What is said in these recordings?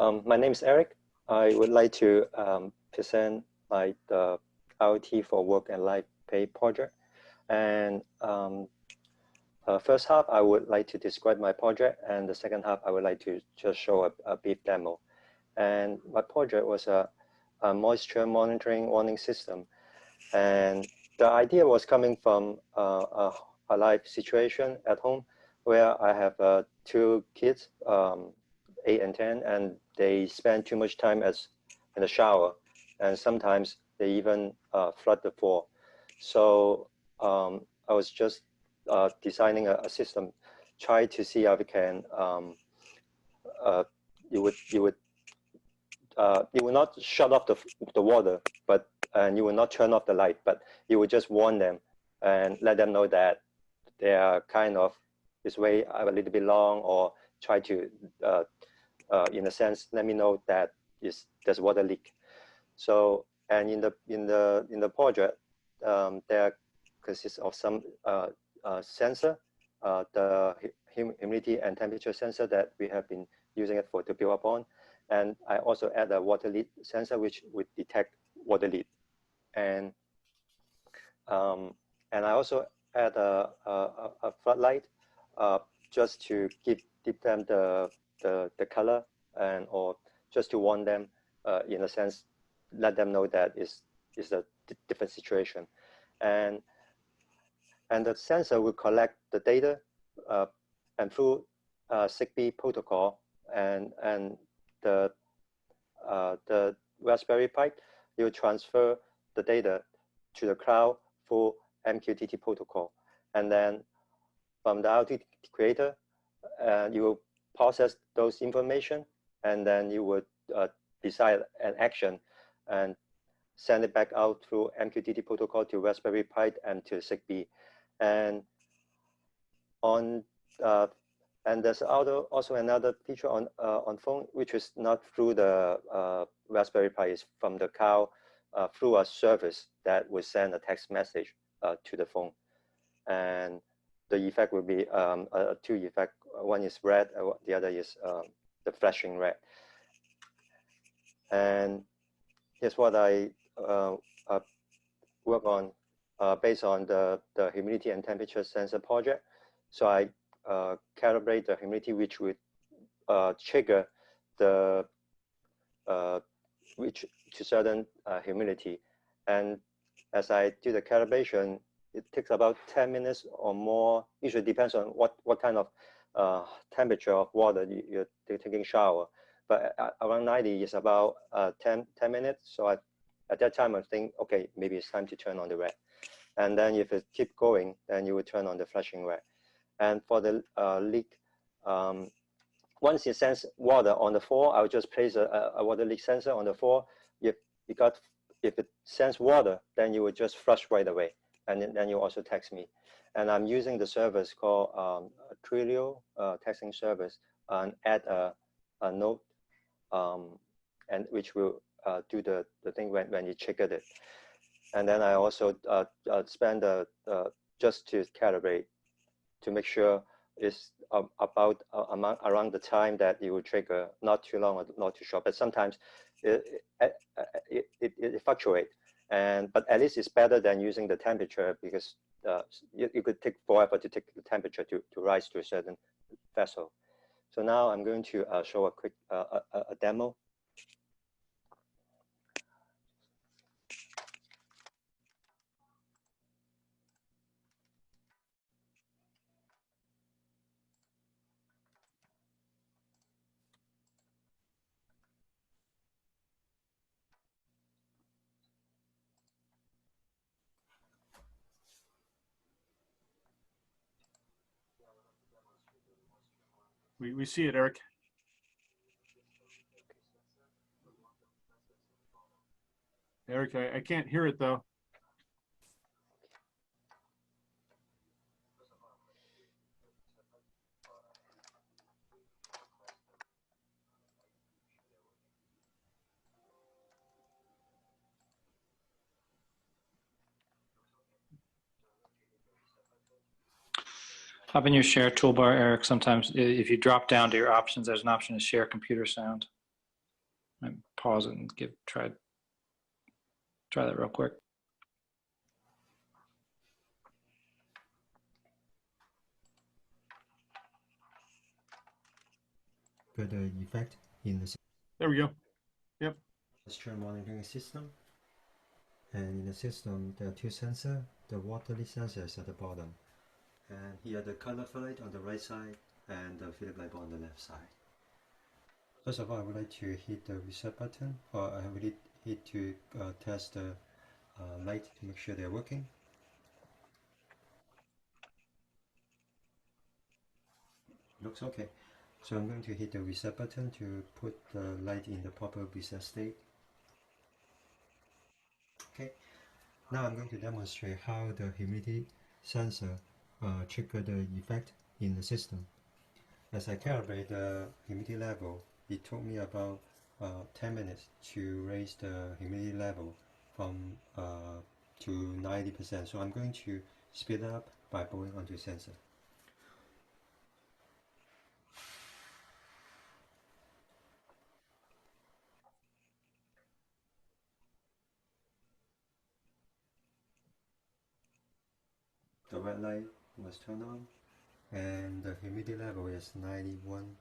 My name is Eric. I would like to present my IoT for Work and Life Pay project. And first half, I would like to describe my project, and the second half, I would like to just show a brief demo. And my project was a moisture monitoring warning system. And the idea was coming from a life situation at home where I have 2 kids, 8 and 10, and they spend too much time in the shower, and sometimes they even flood the floor. So I was just designing a system, try to see how we can you would not shut off the water, but and you will not turn off the light, but you would just warn them and let them know that they are kind of this way a little bit long, or try to in a sense let me know that there's water leak. So, and in the project there consists of some sensor, the humidity and temperature sensor that we have been using it to build upon. And I also add a water lead sensor, which would detect water lead. And I also add a floodlight just to give them the color, and or just to warn them, in a sense, let them know that is a different situation. And the sensor will collect the data and through Zigbee protocol and the Raspberry Pi, you transfer the data to the cloud through MQTT protocol. And then from the IoT Creator, you will process those information, and then you would decide an action and send it back out through MQTT protocol to Raspberry Pi and to Zigbee. And there's also another feature on phone, which is not through the Raspberry Pi, is from the cloud through a service that will send a text message to the phone. And the effect will be 2 effects. One is red, the other is the flashing red. And here's what I work on based on the humidity and temperature sensor project. So I calibrate the humidity, which would trigger the which to certain humidity. And as I do the calibration, it takes about 10 minutes or more. Usually depends on what kind of temperature of water you're taking shower. But around 90 is about 10 minutes. So at that time, I think, okay, maybe it's time to turn on the red. And then if it keep going, then you would turn on the flashing red. And for the leak, once you sense water on the floor, I'll just place a water leak sensor on the floor. If it sense water, then you would just flush right away. And then you also text me. And I'm using the service called Twilio texting service, and add a note, and which will do the thing when you triggered it. And then I also spend just to calibrate to make sure it's about around the time that you will trigger, not too long or not too short. But sometimes it fluctuates. But at least it's better than using the temperature, because you could take forever to take the temperature to rise to a certain threshold. So now I'm going to show a quick a demo. We see it, Eric. Eric, I can't hear it though. Up in your share toolbar, Eric, sometimes if you drop down to your options, there's an option to share computer sound. I pause it and try that real quick. Put the effect in the There we go. Yep. gesture monitoring system. And in the system, there are two sensors. The water leak sensor is at the bottom. And here the color light on the right side and the field light on the left side. First of all, I would like to hit the reset button, or I would hit to test the light to make sure they're working. Looks okay. So I'm going to hit the reset button to put the light in the proper reset state. Okay. Now I'm going to demonstrate how the humidity sensor triggered the effect in the system. As I calibrate the humidity level, it took me about 10 minutes to raise the humidity level from to 90%. So I'm going to speed up by blowing onto sensor. The red light was turned on, and the humidity level is 91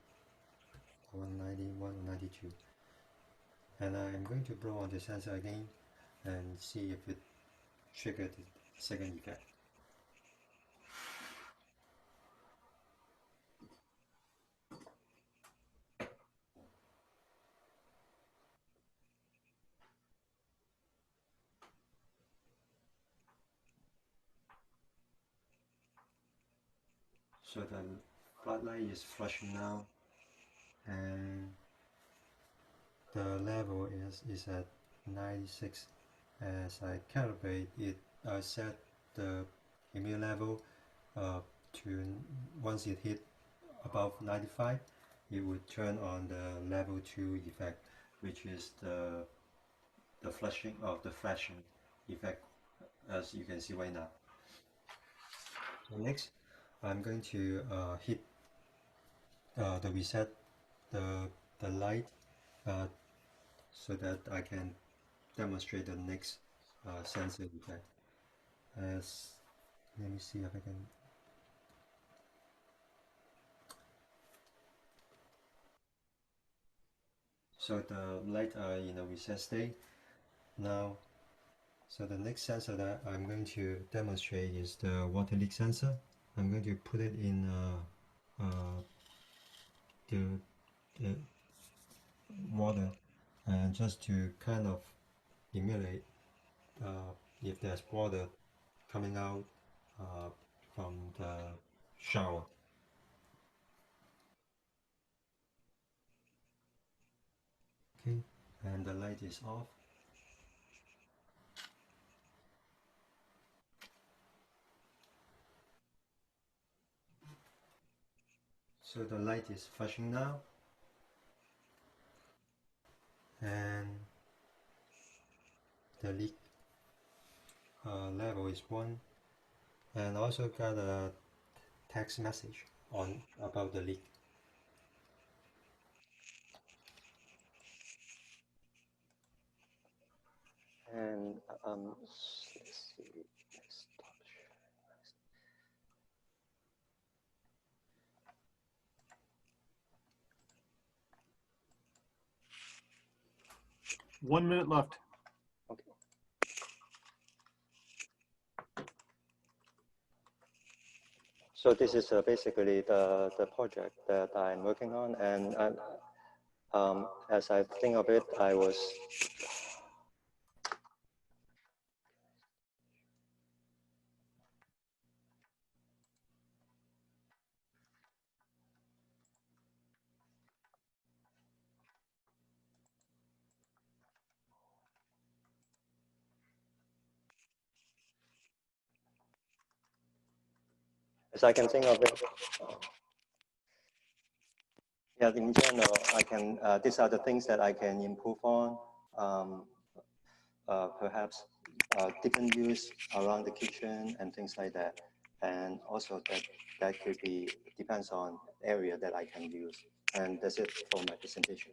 or 91 or 92. And I'm going to blow on the sensor again and see if it triggered the second effect. So the floodlight is flashing now, and the level is at 96. As I calibrate it, I set the humidity level to, once it hit above 95, it would turn on the level 2 effect, which is the flashing effect, as you can see right now. So next, I'm going to hit the reset the light so that I can demonstrate the next sensor effect. Let me see if I can. So the light are in a reset state now. So the next sensor that I'm going to demonstrate is the water leak sensor. I'm going to put it in the water, and just to kind of emulate if there's water coming out from the shower. Okay, and the light is off. So the light is flashing now, and the leak level is 1, and also got a text message on about the leak. And let's see. Stop sharing. 1 minute left. Okay. So this is basically the project that I'm working on, and as I think of it, I was as I can think of it. Yeah, in general, I can. These are the things that I can improve on. Perhaps different use around the kitchen and things like that. And also that could be depends on area that I can use. And that's it for my presentation.